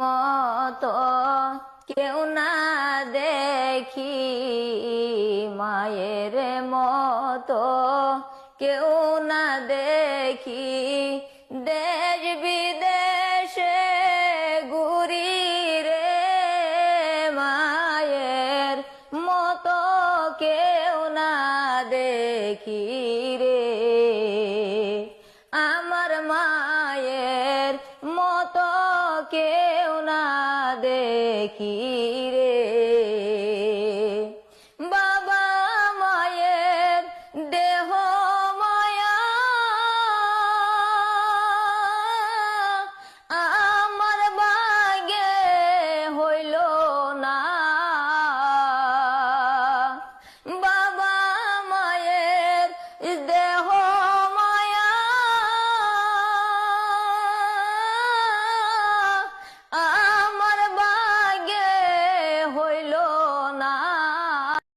মতো কেউ না দেখি, মায়ের মতো কেউ না দেখি, দেশ বিদেশে ঘুরি রে, মায়ের মতো কেউ না দেখি রে, আমার মায়ের মতো কেউ না দেখি